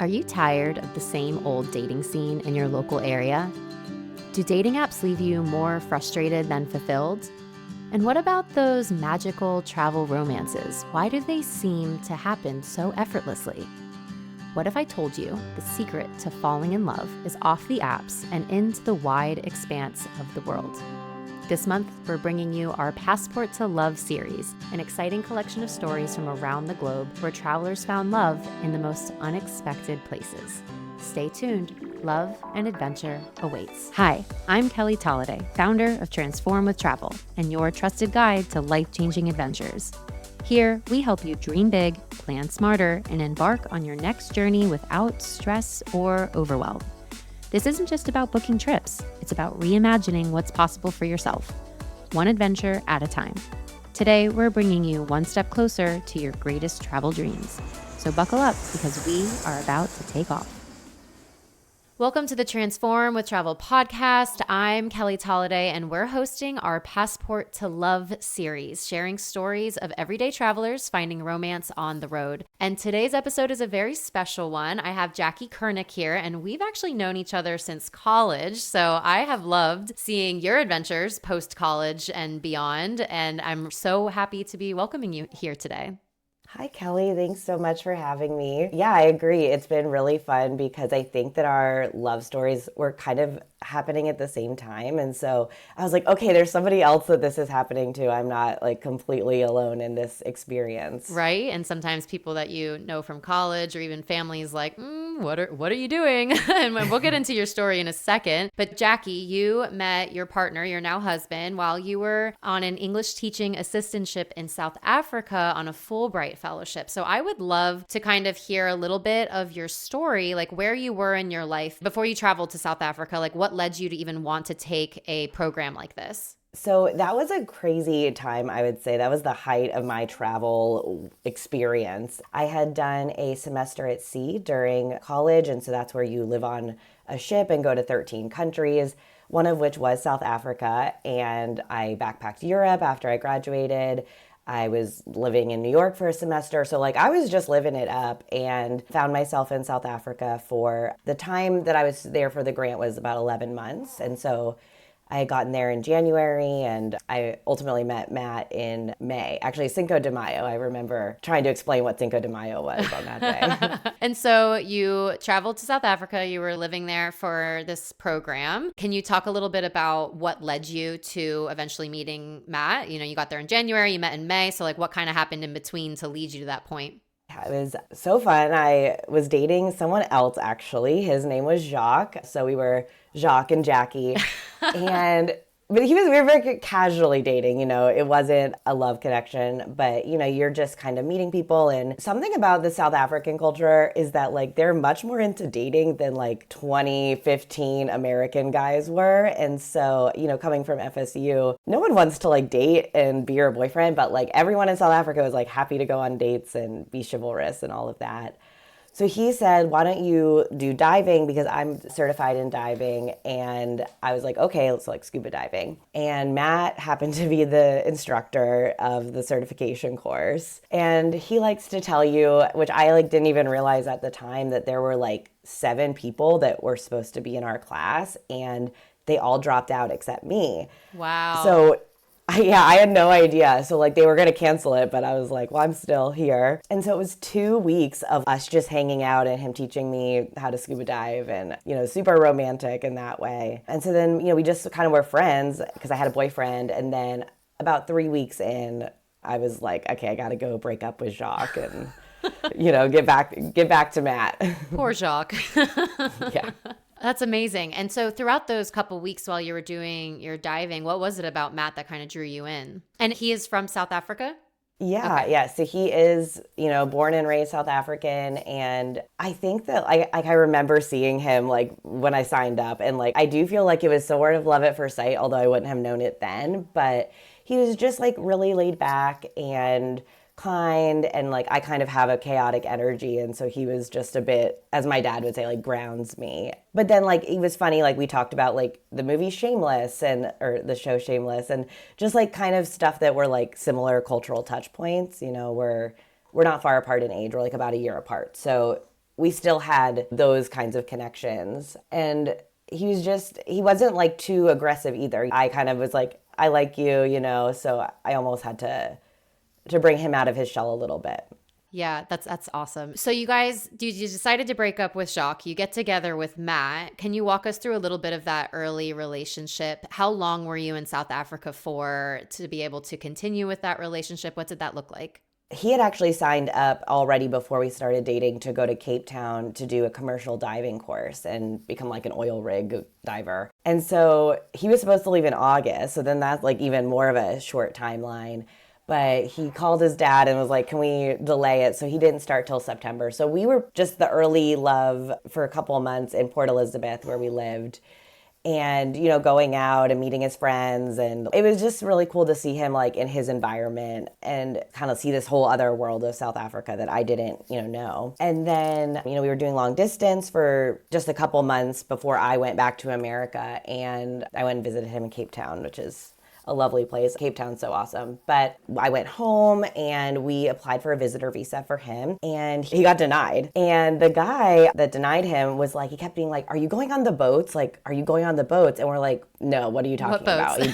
Are you tired of the same old dating scene in your local area? Do dating apps leave you more frustrated than fulfilled? And what about those magical travel romances? Why do they seem to happen so effortlessly? What if I told you the secret to falling in love is off the apps and into the wide expanse of the world? This month, we're bringing you our Passport to Love series, an exciting collection of stories from around the globe where travelers found love in the most unexpected places. Stay tuned. Love and adventure awaits. Hi, I'm Kelly Tolliday, founder of Transform with Travel, and your trusted guide to life-changing adventures. Here, we help you dream big, plan smarter, and embark on your next journey without stress or overwhelm. This isn't just about booking trips. It's about reimagining what's possible for yourself, one adventure at a time. Today, we're bringing you one step closer to your greatest travel dreams. So buckle up because we are about to take off. Welcome to the Transform with Travel podcast. I'm Kelly Tolliday, and we're hosting our Passport to Love series, sharing stories of everyday travelers finding romance on the road. And today's episode is a very special one. I have Jackie Curnick here, and we've actually known each other since college. So I have loved seeing your adventures post-college and beyond, and I'm so happy to be welcoming you here today. Hi, Kelly. Thanks so much for having me. Yeah, I agree. It's been really fun because I think that our love stories were kind of happening at the same time. And so I was like, okay, there's somebody else that this is happening to. I'm not like completely alone in this experience. Right. And sometimes people that you know from college or even families like, what are you doing? And we'll get into your story in a second. But Jackie, you met your partner, your now husband, while you were on an English teaching assistantship in South Africa on a Fulbright fellowship. So I would love to kind of hear a little bit of your story, like where you were in your life before you traveled to South Africa, like what led you to even want to take a program like this? So that was a crazy time, I would say. That was the height of my travel experience. I had done a semester at sea during college, and so that's where you live on a ship and go to 13 countries, one of which was South Africa. And I backpacked Europe after I graduated. I was living in New York for a semester. So like I was just living it up and found myself in South Africa for the time that I was there for the grant was about 11 months. And so I had gotten there in January and I ultimately met Matt in May. Actually, Cinco de Mayo. I remember trying to explain what Cinco de Mayo was on that day. And so you traveled to South Africa. You were living there for this program. Can you talk a little bit about what led you to eventually meeting Matt? You know, you got there in January, you met in May. So like what kind of happened in between to lead you to that point? Yeah, it was so fun. I was dating someone else, actually. His name was Jacques. So we were Jacques and Jackie. But we were very casually dating, you know, it wasn't a love connection, but you know, you're just kind of meeting people. And something about the South African culture is that like they're much more into dating than like 2015 American guys were. And so, you know, coming from FSU, no one wants to like date and be your boyfriend, but like everyone in South Africa was like happy to go on dates and be chivalrous and all of that. So he said, why don't you do diving? Because I'm certified in diving. And I was like, okay, let's like scuba diving. And Matt happened to be the instructor of the certification course. And he likes to tell you, which I like didn't even realize at the time, that there were like 7 people that were supposed to be in our class and they all dropped out except me. Wow. So I had no idea. So like they were going to cancel it, but I was like, well, I'm still here. And so it was 2 weeks of us just hanging out and him teaching me how to scuba dive and, you know, super romantic in that way. And so then, you know, we just kind of were friends because I had a boyfriend. And then about 3 weeks in, I was like, okay, I got to go break up with Jacques and, you know, get back to Matt. Poor Jacques. Yeah. That's amazing. And so throughout those couple weeks while you were doing your diving, what was it about Matt that kind of drew you in? And he is from South Africa? Yeah, okay. Yeah. So he is, you know, born and raised South African. And I think that I remember seeing him like when I signed up. And like, I do feel like it was sort of love at first sight, although I wouldn't have known it then. But he was just like really laid back and kind, and like I kind of have a chaotic energy, and so he was just a bit, as my dad would say, like grounds me. But then like it was funny, like we talked about like the movie Shameless or the show Shameless, and just like kind of stuff that were like similar cultural touch points. You know, we're not far apart in age, we're like about a year apart, so we still had those kinds of connections. And he wasn't like too aggressive either. I kind of was like, I like you, so I almost had to bring him out of his shell a little bit. Yeah, that's awesome. So you decided to break up with Jacques. You get together with Matt. Can you walk us through a little bit of that early relationship? How long were you in South Africa for to be able to continue with that relationship? What did that look like? He had actually signed up already before we started dating to go to Cape Town to do a commercial diving course and become like an oil rig diver. And so he was supposed to leave in August. So then that's like even more of a short timeline. But he called his dad and was like, can we delay it? So he didn't start till September. So we were just the early love for a couple of months in Port Elizabeth where we lived. And, going out and meeting his friends. And it was just really cool to see him like in his environment and kind of see this whole other world of South Africa that I didn't, know. And then, we were doing long distance for just a couple months before I went back to America. And I went and visited him in Cape Town, which is a lovely place. Cape Town's so awesome. But I went home and we applied for a visitor visa for him and he got denied. And the guy that denied him was like, he kept being like, are you going on the boats? Like, are you going on the boats? And we're like, no, what are you talking about?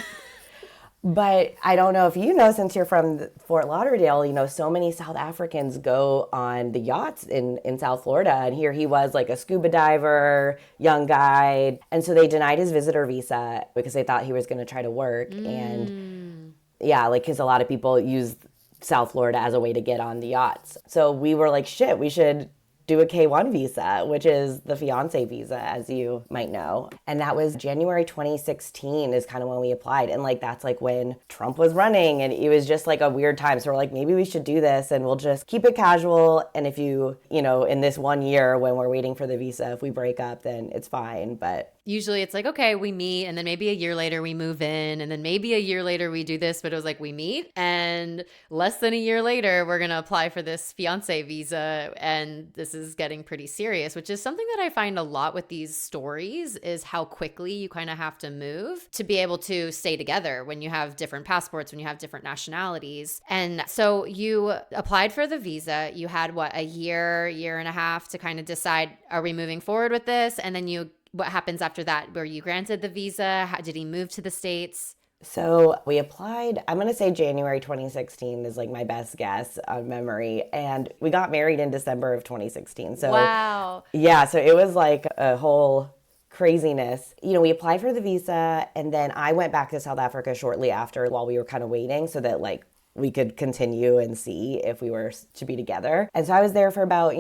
But I don't know if you know, since you're from Fort Lauderdale, so many South Africans go on the yachts in South Florida. And here he was like a scuba diver, young guy. And so they denied his visitor visa because they thought he was going to try to work. And yeah, like, because a lot of people use South Florida as a way to get on the yachts. So we were like, shit, we should do a K1 visa, which is the fiance visa, as you might know. And that was January 2016 is kind of when we applied. And like, that's like when Trump was running and it was just like a weird time. So we're like, maybe we should do this and we'll just keep it casual. And if in this 1 year when we're waiting for the visa, if we break up, then it's fine. But usually it's like, okay, we meet and then maybe a year later we move in and then maybe a year later we do this, but it was like we meet and less than a year later we're going to apply for this fiance visa and this is getting pretty serious, which is something that I find a lot with these stories is how quickly you kind of have to move to be able to stay together when you have different passports, when you have different nationalities. And so you applied for the visa, you had a year and a half to kind of decide, are we moving forward with this? And then what happens after that? Were you granted the visa? How did he move to the States? So we applied, I'm going to say January 2016 is like my best guess on memory. And we got married in December of 2016. So wow. Yeah, so it was like a whole craziness. We applied for the visa and then I went back to South Africa shortly after while we were kind of waiting so that like we could continue and see if we were to be together. And so I was there for about,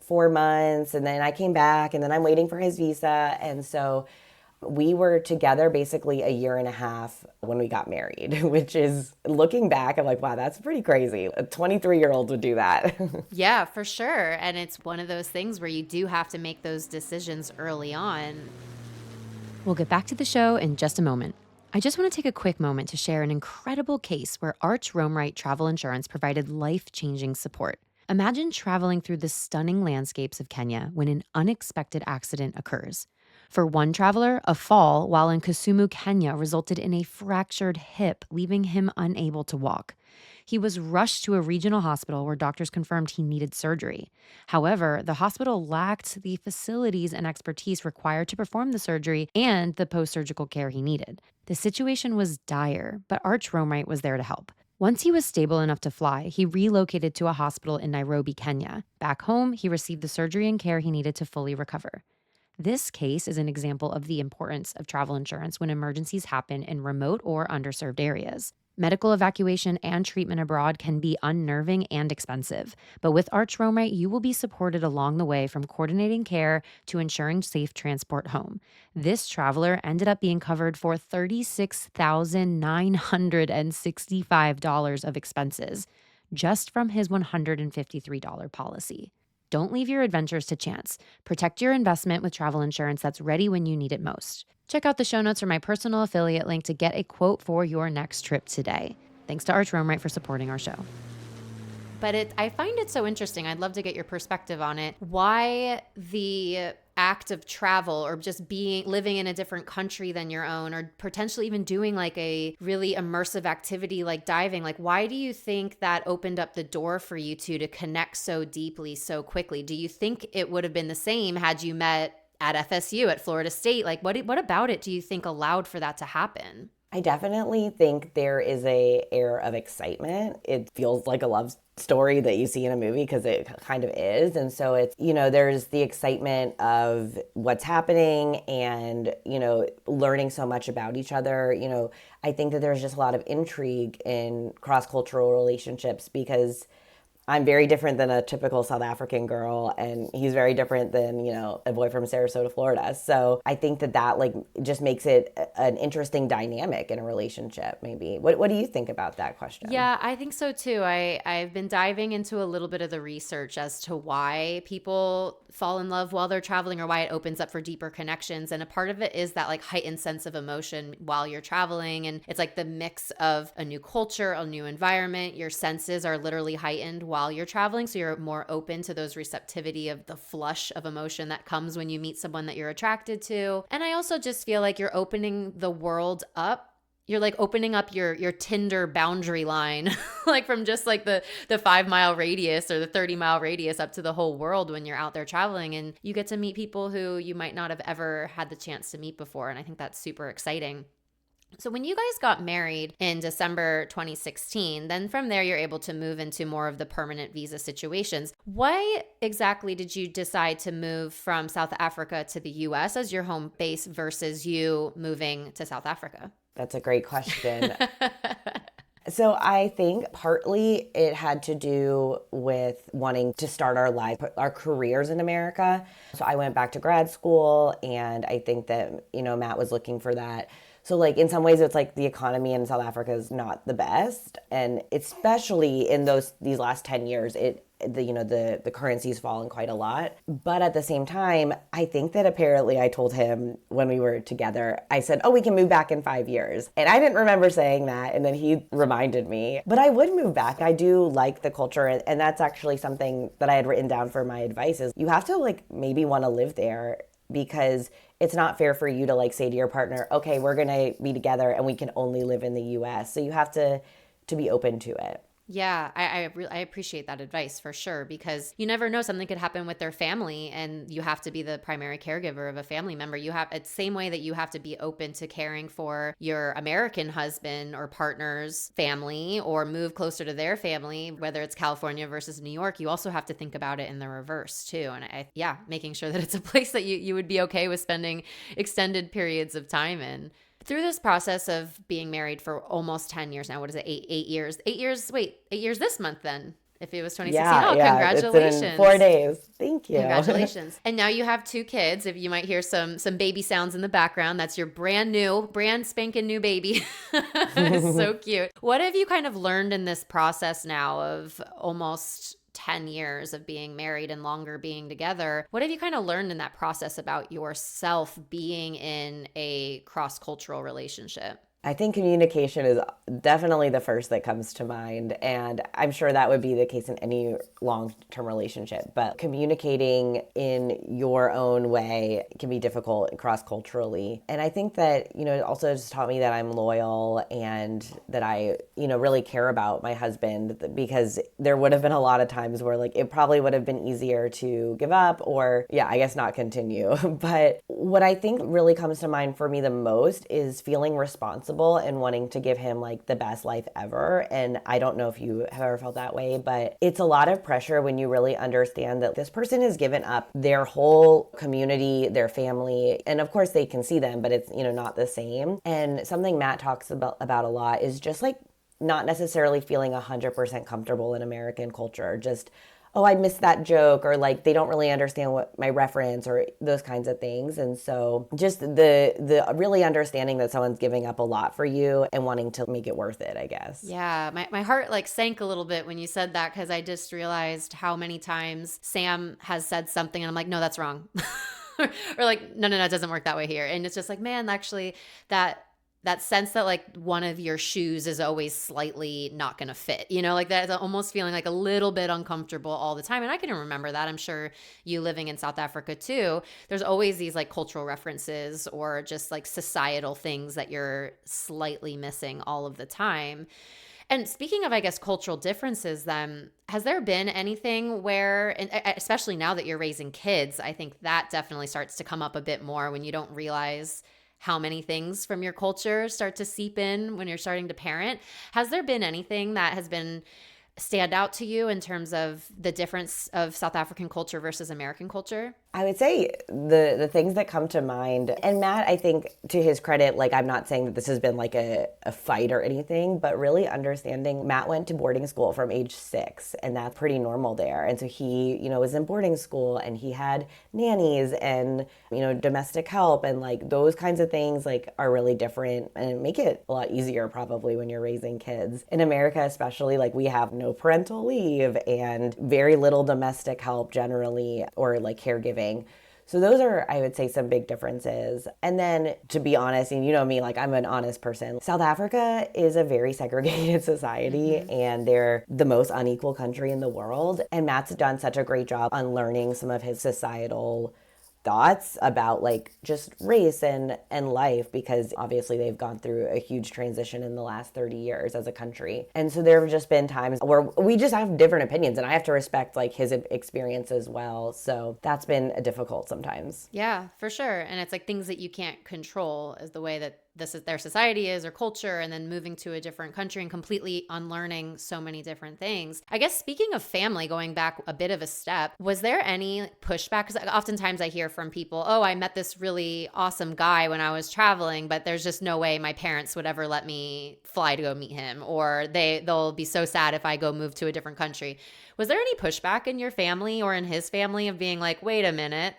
4 months and then I came back and then I'm waiting for his visa. And so we were together basically a year and a half when we got married, which is, looking back, I'm like, wow, that's pretty crazy. A 23-year-old would do that. Yeah, for sure. And it's one of those things where you do have to make those decisions early on. We'll get back to the show in just a moment. I just want to take a quick moment to share an incredible case where Arch Roamright Travel Insurance provided life-changing support. Imagine traveling through the stunning landscapes of Kenya when an unexpected accident occurs. For one traveler, a fall while in Kisumu, Kenya, resulted in a fractured hip, leaving him unable to walk. He was rushed to a regional hospital where doctors confirmed he needed surgery. However, the hospital lacked the facilities and expertise required to perform the surgery and the post-surgical care he needed. The situation was dire, but Arch Roamright was there to help. Once he was stable enough to fly, he relocated to a hospital in Nairobi, Kenya. Back home, he received the surgery and care he needed to fully recover. This case is an example of the importance of travel insurance when emergencies happen in remote or underserved areas. Medical evacuation and treatment abroad can be unnerving and expensive, but with Arch Roamright, you will be supported along the way from coordinating care to ensuring safe transport home. This traveler ended up being covered for $36,965 of expenses just from his $153 policy. Don't leave your adventures to chance. Protect your investment with travel insurance that's ready when you need it most. Check out the show notes for my personal affiliate link to get a quote for your next trip today. Thanks to Arch Roamright for supporting our show. But I find it so interesting. I'd love to get your perspective on it. Why the act of travel or just living in a different country than your own, or potentially even doing like a really immersive activity like diving, like why do you think that opened up the door for you two to connect so deeply so quickly? Do you think it would have been the same had you met at FSU, at Florida State? Like what about it do you think allowed for that to happen? I definitely think there is a air of excitement. It feels like a love story that you see in a movie because it kind of is. And so it's, there's the excitement of what's happening and, learning so much about each other. I think that there's just a lot of intrigue in cross-cultural relationships because I'm very different than a typical South African girl, and he's very different than, a boy from Sarasota, Florida. So I think that like just makes it an interesting dynamic in a relationship, maybe. What do you think about that question? Yeah, I think so too. I've been diving into a little bit of the research as to why people fall in love while they're traveling or why it opens up for deeper connections. And a part of it is that like heightened sense of emotion while you're traveling. And it's like the mix of a new culture, a new environment. Your senses are literally heightened while you're traveling. So you're more open to those receptivity of the flush of emotion that comes when you meet someone that you're attracted to. And I also just feel like you're opening the world up. You're like opening up your Tinder boundary line, like from just like the 5-mile radius or the 30-mile radius up to the whole world when you're out there traveling, and you get to meet people who you might not have ever had the chance to meet before. And I think that's super exciting. So when you guys got married in December 2016, then from there you're able to move into more of the permanent visa situations. Why exactly did you decide to move from South Africa to the US as your home base versus you moving to South Africa? That's a great question. So I think partly it had to do with wanting to start our careers in America. So I went back to grad school, and I think that, Matt was looking for that. So like in some ways it's like the economy in South Africa is not the best, and especially in these last 10 years the currency's fallen quite a lot. But at the same time, I think that apparently I told him when we were together, I said, "Oh, we can move back in 5 years." And I didn't remember saying that, and then he reminded me. But I would move back. I do like the culture, and that's actually something that I had written down for my advice is you have to like maybe want to live there, because it's not fair for you to like say to your partner, "Okay, we're going to be together and we can only live in the US." So you have to be open to it. Yeah, I appreciate that advice for sure, because you never know, something could happen with their family and you have to be the primary caregiver of a family member. It's the same way that you have to be open to caring for your American husband or partner's family or move closer to their family, whether it's California versus New York. You also have to think about it in the reverse too. And making sure that it's a place that you would be okay with spending extended periods of time in. Through this process of being married for almost 10 years now, what is it, 8 years? 8 years this month then, if it was 2016. Yeah, Congratulations. It's in 4 days. Thank you. Congratulations. And now you have 2 kids. If you might hear some baby sounds in the background, that's your brand spanking new baby. It's so cute. What have you kind of learned in this process now of almost 10 years of being married and longer being together? What have you kind of learned in that process about yourself being in a cross-cultural relationship? I think communication is definitely the first that comes to mind, and I'm sure that would be the case in any long-term relationship, but communicating in your own way can be difficult cross-culturally. And I think that, it also just taught me that I'm loyal and that I, really care about my husband, because there would have been a lot of times where like it probably would have been easier to give up or, I guess not continue. But what I think really comes to mind for me the most is feeling responsible and wanting to give him like the best life ever. And I don't know if you have ever felt that way, but it's a lot of pressure when you really understand that this person has given up their whole community, their family, and of course they can see them, but it's, not the same. And something Matt talks about a lot is just like not necessarily feeling 100% comfortable in American culture. Just, oh, I missed that joke, or like they don't really understand what my reference or those kinds of things. And so just the really understanding that someone's giving up a lot for you and wanting to make it worth it, I guess. Yeah, my heart like sank a little bit when you said that, because I just realized how many times Sam has said something and I'm like, no, that's wrong. Or like, no, it doesn't work that way here. And it's just like, man, actually that sense that like one of your shoes is always slightly not going to fit, you know, like that's almost feeling like a little bit uncomfortable all the time. And I can remember that. I'm sure you living in South Africa too, there's always these like cultural references or just like societal things that you're slightly missing all of the time. And speaking of, I guess, cultural differences, then, has there been anything where, and especially now that you're raising kids, I think that definitely starts to come up a bit more when you don't realize how many things from your culture start to seep in when you're starting to parent. Has there been anything that has been stand out to you in terms of the difference of South African culture versus American culture? I would say the things that come to mind, and Matt, I think to his credit, like I'm not saying that this has been like a fight or anything, but really understanding Matt went to boarding school from age 6, and that's pretty normal there. And so he, was in boarding school and he had nannies and, domestic help, and like those kinds of things like are really different and make it a lot easier probably when you're raising kids. In America especially, like we have no parental leave and very little domestic help generally, or like caregiving. So those are, I would say, some big differences. And then to be honest, and you know me, like I'm an honest person, South Africa is a very segregated society, and they're the most unequal country in the world. And Matt's done such a great job on learning some of his societal thoughts about like just race and life, because obviously they've gone through a huge transition in the last 30 years as a country. And so there have just been times where we just have different opinions, and I have to respect like his experience as well. So that's been difficult sometimes. Yeah, for sure. And it's like things that you can't control is the way that this is their society is or culture, and then moving to a different country and completely unlearning so many different things. I guess speaking of family, going back a bit of a step, was there any pushback? Because oftentimes I hear from people, oh, I met this really awesome guy when I was traveling, but there's just no way my parents would ever let me fly to go meet him, or they'll be so sad if I go move to a different country. Was there any pushback in your family or in his family of being like, wait a minute,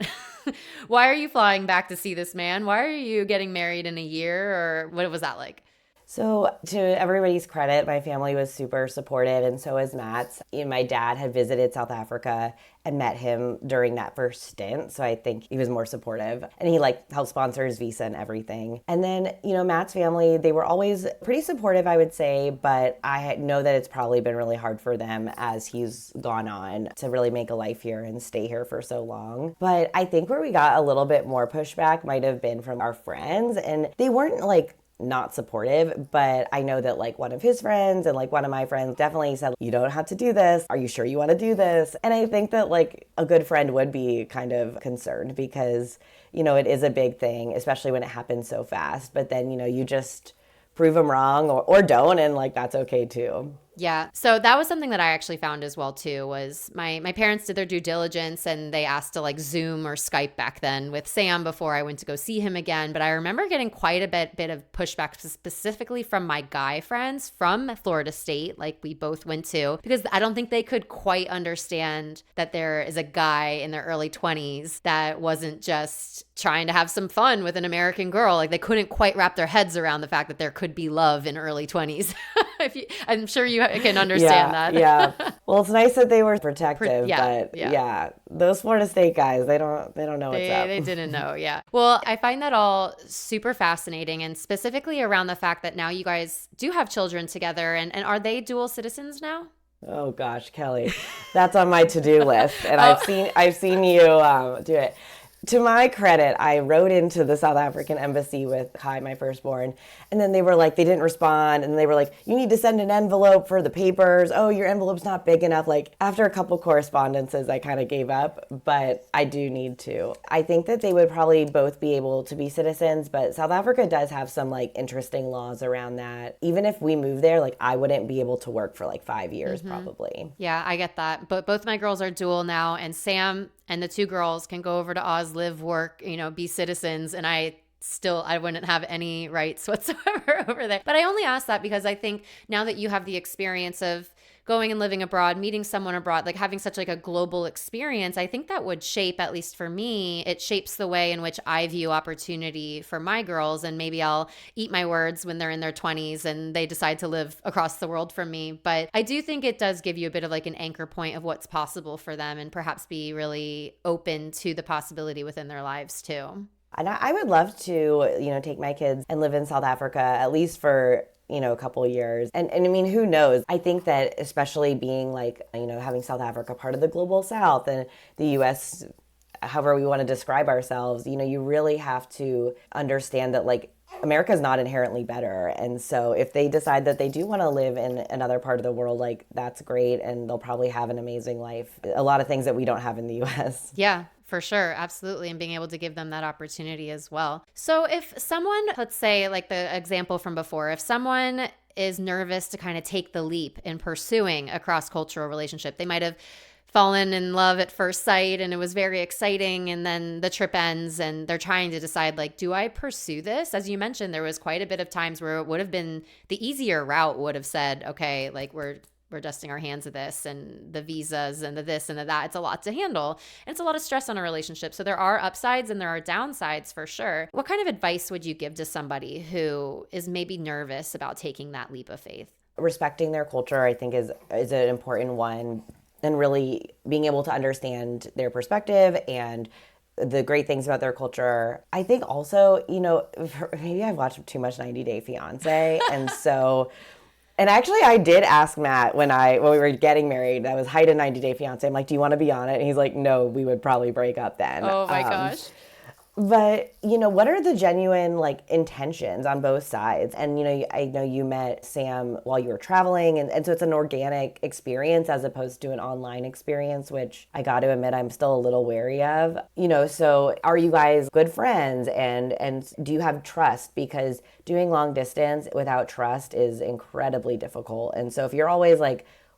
why are you flying back to see this man? Why are you getting married in a year? Or what was that like? So to everybody's credit, my family was super supportive, and so was Matt's. My dad had visited South Africa and met him during that first stint, so I think he was more supportive. And he like helped sponsor his visa and everything. And then, Matt's family, they were always pretty supportive, I would say, but I know that it's probably been really hard for them as he's gone on to really make a life here and stay here for so long. But I think where we got a little bit more pushback might have been from our friends, and they weren't like not supportive, but I know that like one of his friends and like one of my friends definitely said, you don't have to do this. Are you sure you want to do this? And I think that like a good friend would be kind of concerned because, it is a big thing, especially when it happens so fast. But then, you just prove them wrong or don't, and like that's okay too. Yeah. So that was something that I actually found as well too, was my parents did their due diligence and they asked to like Zoom or Skype back then with Sam before I went to go see him again. But I remember getting quite a bit of pushback specifically from my guy friends from Florida State, like we both went to, because I don't think they could quite understand that there is a guy in their early 20s that wasn't just trying to have some fun with an American girl. Like they couldn't quite wrap their heads around the fact that there could be love in early 20s. I'm sure you can understand that. Yeah. Well, it's nice that they were protective, but those Florida State guys, they don't know what's up. They didn't know. Yeah. Well, I find that all super fascinating, and specifically around the fact that now you guys do have children together, and are they dual citizens now? Oh gosh, Kelly, that's on my to-do list, and I've seen you do it. To my credit, I wrote into the South African embassy with Kai, my firstborn, and then they were like, they didn't respond, and they were like, you need to send an envelope for the papers. Oh, your envelope's not big enough. Like, after a couple correspondences, I kind of gave up, but I do need to. I think that they would probably both be able to be citizens, but South Africa does have some like interesting laws around that. Even if we move there, like I wouldn't be able to work for like 5 years probably. Yeah, I get that. But both my girls are dual now, and Sam and the 2 girls can go over to Oz, live, work, be citizens. And I wouldn't have any rights whatsoever over there. But I only ask that because I think now that you have the experience of going and living abroad, meeting someone abroad, like having such like a global experience, I think that would shape, at least for me, it shapes the way in which I view opportunity for my girls. And maybe I'll eat my words when they're in their 20s and they decide to live across the world from me. But I do think it does give you a bit of like an anchor point of what's possible for them, and perhaps be really open to the possibility within their lives too. And I would love to, take my kids and live in South Africa, at least for, a couple of years. And I mean, who knows? I think that especially being like, having South Africa part of the global South and the US, however we want to describe ourselves, you really have to understand that like America is not inherently better. And so if they decide that they do want to live in another part of the world, like that's great. And they'll probably have an amazing life. A lot of things that we don't have in the US. Yeah. For sure. Absolutely. And being able to give them that opportunity as well. So if someone, let's say like the example from before, if someone is nervous to kind of take the leap in pursuing a cross-cultural relationship, they might have fallen in love at first sight and it was very exciting, and then the trip ends and they're trying to decide like, do I pursue this? As you mentioned, there was quite a bit of times where it would have been the easier route would have said, okay, like we're dusting our hands of this and the visas and the this and the that. It's a lot to handle. And it's a lot of stress on a relationship. So there are upsides and there are downsides for sure. What kind of advice would you give to somebody who is maybe nervous about taking that leap of faith? Respecting their culture, I think, is an important one, and really being able to understand their perspective and the great things about their culture. I think also, maybe I've watched too much 90 Day Fiance. And so... And actually, I did ask Matt when we were getting married. I was height of 90 Day Fiance. I'm like, do you want to be on it? And he's like, no, we would probably break up then. Oh my gosh. But, what are the genuine intentions on both sides? And, I know you met Sam while you were traveling. And so it's an organic experience as opposed to an online experience, which I got to admit, I'm still a little wary of. So are you guys good friends? And do you have trust? Because doing long distance without trust is incredibly difficult. And so if you're always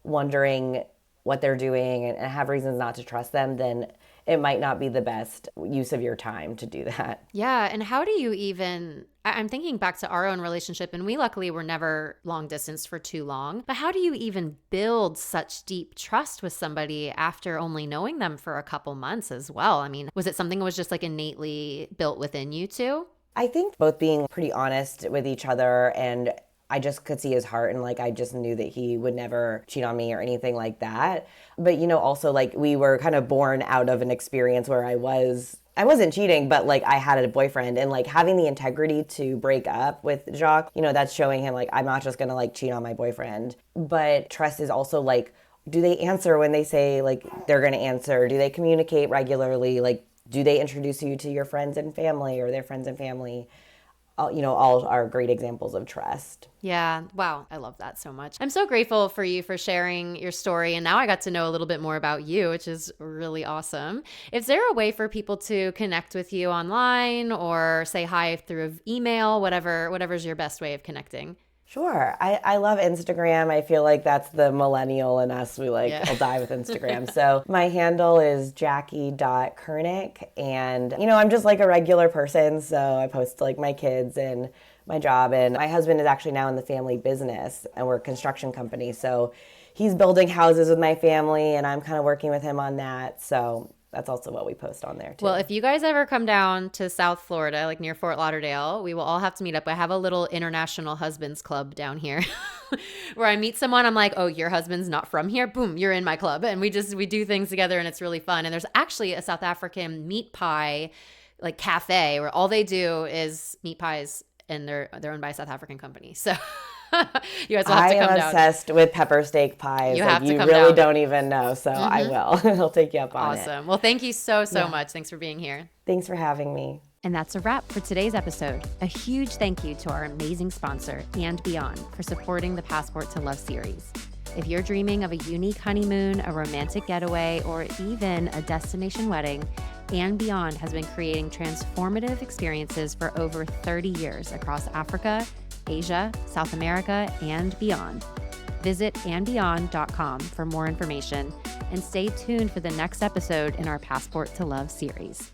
wondering what they're doing and have reasons not to trust them, then it might not be the best use of your time to do that. Yeah. And how do you even, I'm thinking back to our own relationship, and we luckily were never long distance for too long, but how do you even build such deep trust with somebody after only knowing them for a couple months as well? I mean, was it something that was just innately built within you two? I think both being pretty honest with each other, and I just could see his heart, and I just knew that he would never cheat on me or anything like that. But also we were kind of born out of an experience where I wasn't cheating, but I had a boyfriend, and having the integrity to break up with Jacques, that's showing him I'm not just gonna cheat on my boyfriend. But trust is also do they answer when they say they're gonna answer? Do they communicate regularly? Do they introduce you to your friends and family or their friends and family? All are great examples of trust. Yeah. Wow. I love that so much. I'm so grateful for you for sharing your story. And now I got to know a little bit more about you, which is really awesome. Is there a way for people to connect with you online or say hi through email, whatever's your best way of connecting? Sure. I love Instagram. I feel like that's the millennial in us. I'll die with Instagram. So my handle is Jackie.Curnick. And, I'm just a regular person. So I post my kids and my job. And my husband is actually now in the family business, and we're a construction company. So he's building houses with my family, and I'm kind of working with him on that. So that's also what we post on there too. Well, if you guys ever come down to South Florida, near Fort Lauderdale, we will all have to meet up. I have a little international husbands club down here where I meet someone. I'm like, oh, your husband's not from here. Boom, you're in my club. And we do things together, and it's really fun. And there's actually a South African meat pie cafe where all they do is meat pies, and they're owned by a South African company. So you guys will have to come down. I am obsessed with pepper steak pies. You have to come really down. Don't even know, so I will. I'll take you up on it. Awesome. Well, thank you so much. Thanks for being here. Thanks for having me. And that's a wrap for today's episode. A huge thank you to our amazing sponsor, And Beyond, for supporting the Passport to Love series. If you're dreaming of a unique honeymoon, a romantic getaway, or even a destination wedding, And Beyond has been creating transformative experiences for over 30 years across Africa, Asia, South America, and beyond. Visit andbeyond.com for more information, and stay tuned for the next episode in our Passport to Love series.